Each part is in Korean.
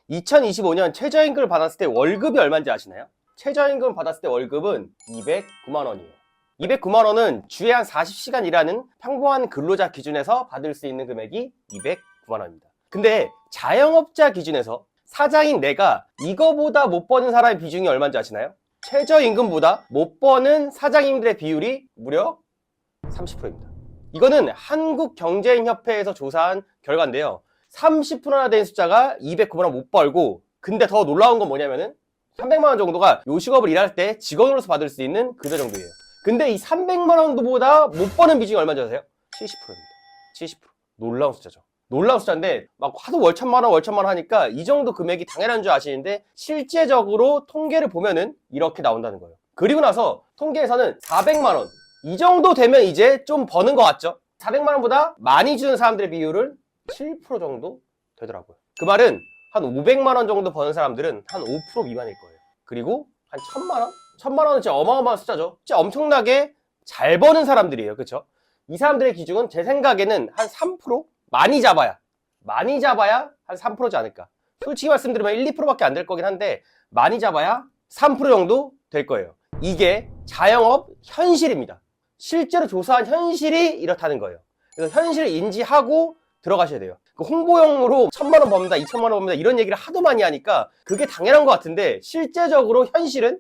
2025년 최저임금을 받았을 때 월급이 얼마인지 아시나요? 최저임금을 받았을 때 월급은 209만 원이에요. 209만 원은 주에 한 40시간 일하는 평범한 근로자 기준에서 받을 수 있는 금액이 209만 원입니다. 근데 자영업자 기준에서 사장인 내가 이거보다 못 버는 사람의 비중이 얼마인지 아시나요? 최저임금보다 못 버는 사장님들의 비율이 무려 30%입니다. 이거는 한국경제인협회에서 조사한 결과인데요. 30%나 되는 숫자가 209만 원 못 벌고, 근데 더 놀라운 건 뭐냐면은 300만 원 정도가 요식업을 일할 때 직원으로서 받을 수 있는 급여 정도예요. 근데 이 300만 원보다 못 버는 비중이 얼마인지 아세요? 70%입니다. 70%. 놀라운 숫자죠. 놀라운 숫자인데 막 하도 월천만 원 하니까 이 정도 금액이 당연한 줄 아시는데 실제적으로 통계를 보면은 이렇게 나온다는 거예요. 그리고 나서 통계에서는 400만 원 이 정도 되면 이제 좀 버는 것 같죠? 400만 원보다 많이 주는 사람들의 비율은 7% 정도 되더라고요. 그 말은 한 500만 원 정도 버는 사람들은 한 5% 미만일 거예요. 그리고 한 1000만 원? 1000만 원은 진짜 어마어마한 숫자죠. 진짜 엄청나게 잘 버는 사람들이에요. 그쵸? 이 사람들의 기준은 제 생각에는 한 3%? 많이 잡아야 한 3%지 않을까. 솔직히 말씀드리면 1, 2%밖에 안 될 거긴 한데 많이 잡아야 3% 정도 될 거예요. 이게 자영업 현실입니다. 실제로 조사한 현실이 이렇다는 거예요. 그래서 현실을 인지하고 들어가셔야 돼요. 홍보용으로 1000만 원 법니다, 2000만 원 법니다 이런 얘기를 하도 많이 하니까 그게 당연한 것 같은데 실제적으로 현실은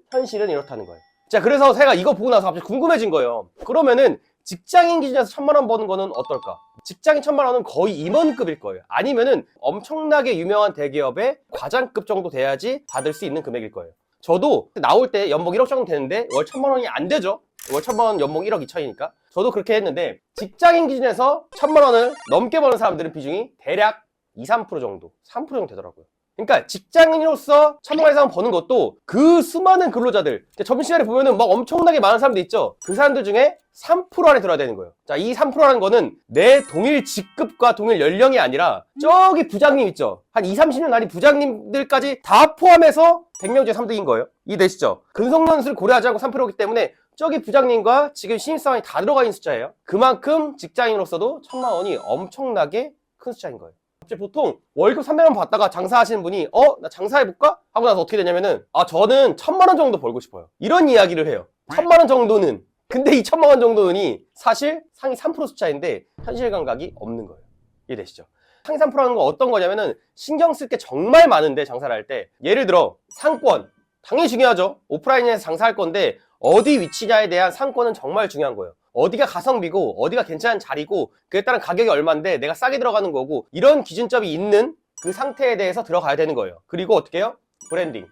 이렇다는 거예요. 자, 그래서 제가 이거 보고 나서 갑자기 궁금해진 거예요. 그러면은 직장인 기준에서 1000만 원 버는 거는 어떨까? 직장인 1000만 원은 거의 임원급일 거예요. 아니면은 엄청나게 유명한 대기업의 과장급 정도 돼야지 받을 수 있는 금액일 거예요. 저도 나올 때 연봉 1억 정도 되는데 월 1000만 원이 안 되죠. 월 1000만 원 연봉 1억 2천이니까 저도 그렇게 했는데 직장인 기준에서 1000만 원을 넘게 버는 사람들은 비중이 대략 2, 3% 정도 3% 정도 되더라고요. 그러니까 직장인으로서 1000만 원 이상 버는 것도 그 수많은 근로자들 점심시간에 보면은 막 엄청나게 많은 사람들 있죠. 그 사람들 중에 3% 안에 들어야 되는 거예요. 자, 이 3%라는 거는 내 동일 직급과 동일 연령이 아니라 저기 부장님 있죠. 한 20, 30년 아닌 부장님들까지 다 포함해서 100명 중에 3등인 거예요. 이해되시죠? 근속연수를 고려하지 않고 3%이기 때문에 저기 부장님과 지금 신입사원이 다 들어가 있는 숫자예요. 그만큼 직장인으로서도 1000만 원이 엄청나게 큰 숫자인 거예요. 보통 월급 300만 원 받다가 장사하시는 분이 나 장사해볼까? 하고 나서 어떻게 되냐면은 저는 1000만 원 정도 벌고 싶어요. 이런 이야기를 해요. 1000만 원 정도는. 근데 이 1000만 원 정도는 사실 상위 3% 숫자인데 현실 감각이 없는 거예요. 이해되시죠? 상위 3%라는 건 어떤 거냐면은 신경 쓸 게 정말 많은데 장사를 할 때 예를 들어 상권 당연히 중요하죠. 오프라인에서 장사할 건데 어디 위치냐에 대한 상권은 정말 중요한 거예요. 어디가 가성비고 어디가 괜찮은 자리고 그에 따른 가격이 얼마인데 내가 싸게 들어가는 거고 이런 기준점이 있는 그 상태에 대해서 들어가야 되는 거예요. 그리고 어떻게 해요? 브랜딩.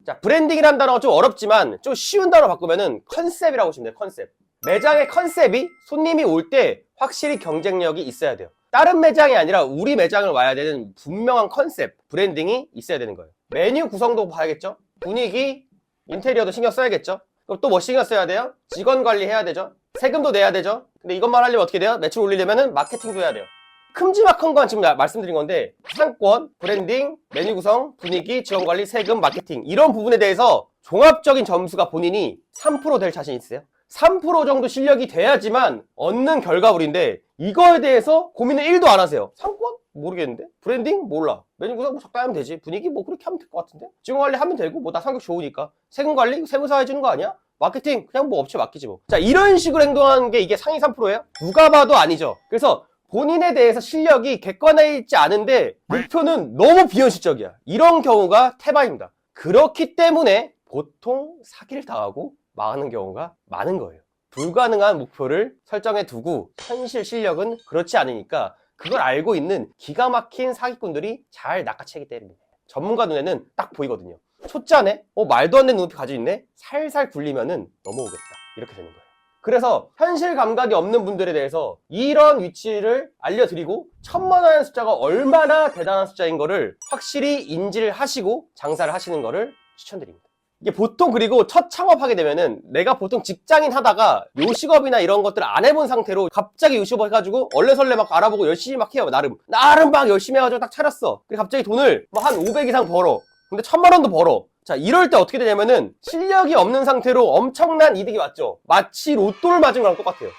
자, 브랜딩이라는 단어가 좀 어렵지만 좀 쉬운 단어 바꾸면은 컨셉이라고 보시면 돼요. 컨셉. 매장의 컨셉이 손님이 올 때 확실히 경쟁력이 있어야 돼요. 다른 매장이 아니라 우리 매장을 와야 되는 분명한 컨셉, 브랜딩이 있어야 되는 거예요. 메뉴 구성도 봐야겠죠? 분위기, 인테리어도 신경 써야겠죠? 그럼 또 뭐 신경 써야 돼요? 직원 관리해야 되죠? 세금도 내야 되죠? 근데 이것만 하려면 어떻게 돼요? 매출 올리려면은 마케팅도 해야 돼요. 큼지막한 건 지금 말씀드린 건데 상권, 브랜딩, 메뉴 구성, 분위기, 직원 관리, 세금, 마케팅 이런 부분에 대해서 종합적인 점수가 본인이 3% 될 자신 있으세요? 3% 정도 실력이 돼야지만 얻는 결과물인데 이거에 대해서 고민을 1도 안 하세요. 상권? 모르겠는데? 브랜딩? 몰라. 메뉴 구성 적당히 하면 되지. 분위기 뭐 그렇게 하면 될 것 같은데? 직원 관리 하면 되고 뭐 나 성격 좋으니까. 세금 관리? 세무사 해주는 거 아니야? 마케팅? 그냥 뭐 업체 맡기지 뭐. 자, 이런 식으로 행동하는 게 이게 상위 3%예요? 누가 봐도 아니죠. 그래서 본인에 대해서 실력이 객관화되어 있지 않은데 목표는 너무 비현실적이야. 이런 경우가 태반입니다. 그렇기 때문에 보통 사기를 당하고 망하는 경우가 많은 거예요. 불가능한 목표를 설정해 두고 현실 실력은 그렇지 않으니까 그걸 알고 있는 기가 막힌 사기꾼들이 잘 낚아채기 때문에 전문가 눈에는 딱 보이거든요. 초짜네? 말도 안 되는 눈높이 가지고 있네? 살살 굴리면은 넘어오겠다. 이렇게 되는 거예요. 그래서 현실 감각이 없는 분들에 대해서 이런 위치를 알려드리고 1000만 원의 숫자가 얼마나 대단한 숫자인 거를 확실히 인지를 하시고 장사를 하시는 거를 추천드립니다. 이게 보통 그리고 첫 창업하게 되면은 내가 보통 직장인 하다가 요식업이나 이런 것들을 안 해본 상태로 갑자기 요식업 해가지고 얼레설레 막 알아보고 열심히 막 해요. 나름 막 열심히 해가지고 딱 차렸어. 근데 갑자기 돈을 막 한 500 이상 벌어. 근데 1000만 원도 벌어. 자, 이럴 때 어떻게 되냐면은 실력이 없는 상태로 엄청난 이득이 왔죠. 마치 로또를 맞은 거랑 똑같아요.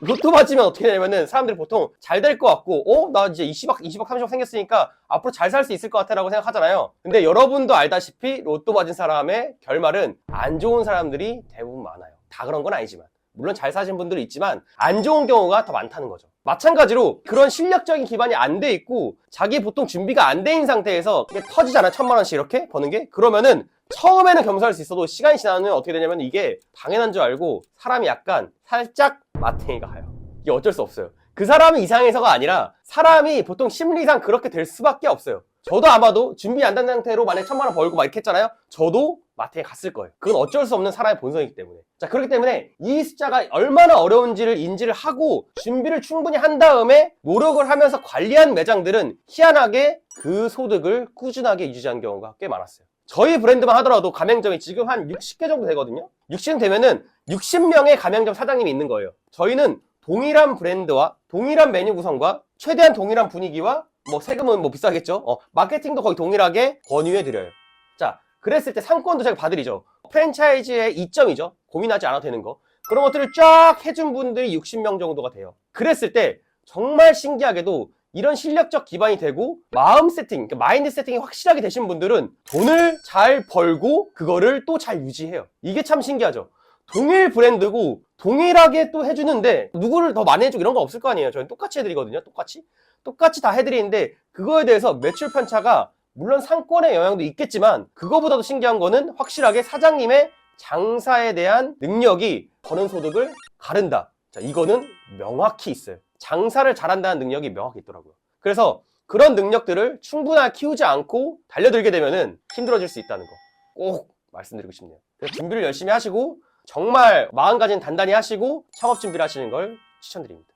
로또 맞으면 어떻게 되냐면은 사람들이 보통 잘 될 것 같고 나 이제 20억, 30억 생겼으니까 앞으로 잘 살 수 있을 것 같아 라고 생각하잖아요. 근데 여러분도 알다시피 로또 맞은 사람의 결말은 안 좋은 사람들이 대부분 많아요. 다 그런 건 아니지만. 물론 잘 사신 분들이 있지만 안 좋은 경우가 더 많다는 거죠. 마찬가지로 그런 실력적인 기반이 안 돼 있고 자기 보통 준비가 안 돼 있는 상태에서 이게 터지잖아. 1,000만 원씩 이렇게 버는 게. 그러면은 처음에는 겸사할 수 있어도 시간이 지나면 어떻게 되냐면 이게 당연한 줄 알고 사람이 약간 살짝 마탱이가 가요. 이게 어쩔 수 없어요. 그 사람이 이상해서가 아니라 사람이 보통 심리상 그렇게 될 수밖에 없어요. 저도 아마도 준비 안 된 상태로 만약에 1,000만 원 벌고 막 이렇게 했잖아요. 저도 마탱이 갔을 거예요. 그건 어쩔 수 없는 사람의 본성이기 때문에. 자, 그렇기 때문에 이 숫자가 얼마나 어려운지를 인지를 하고 준비를 충분히 한 다음에 노력을 하면서 관리한 매장들은 희한하게 그 소득을 꾸준하게 유지한 경우가 꽤 많았어요. 저희 브랜드만 하더라도 가맹점이 지금 한 60개 정도 되거든요. 60개 되면은 60명의 가맹점 사장님이 있는 거예요. 저희는 동일한 브랜드와 동일한 메뉴 구성과 최대한 동일한 분위기와 세금은 비싸겠죠. 마케팅도 거의 동일하게 권유해드려요. 자, 그랬을 때 상권도 제가 봐드리죠. 프랜차이즈의 이점이죠. 고민하지 않아도 되는 거. 그런 것들을 쫙 해준 분들이 60명 정도가 돼요. 그랬을 때 정말 신기하게도 이런 실력적 기반이 되고 마음 세팅, 그러니까 마인드 세팅이 확실하게 되신 분들은 돈을 잘 벌고 그거를 또 잘 유지해요. 이게 참 신기하죠. 동일 브랜드고 동일하게 또 해주는데 누구를 더 많이 해주고 이런 거 없을 거 아니에요. 저희는 똑같이 해드리거든요. 똑같이 다 해드리는데 그거에 대해서 매출 편차가 물론 상권의 영향도 있겠지만 그거보다도 신기한 거는 확실하게 사장님의 장사에 대한 능력이 버는 소득을 가른다. 자, 이거는 명확히 있어요. 장사를 잘한다는 능력이 명확히 있더라고요. 그래서 그런 능력들을 충분하게 키우지 않고 달려들게 되면은 힘들어질 수 있다는 거 꼭 말씀드리고 싶네요. 그래서 준비를 열심히 하시고 정말 마음가짐 단단히 하시고 창업 준비를 하시는 걸 추천드립니다.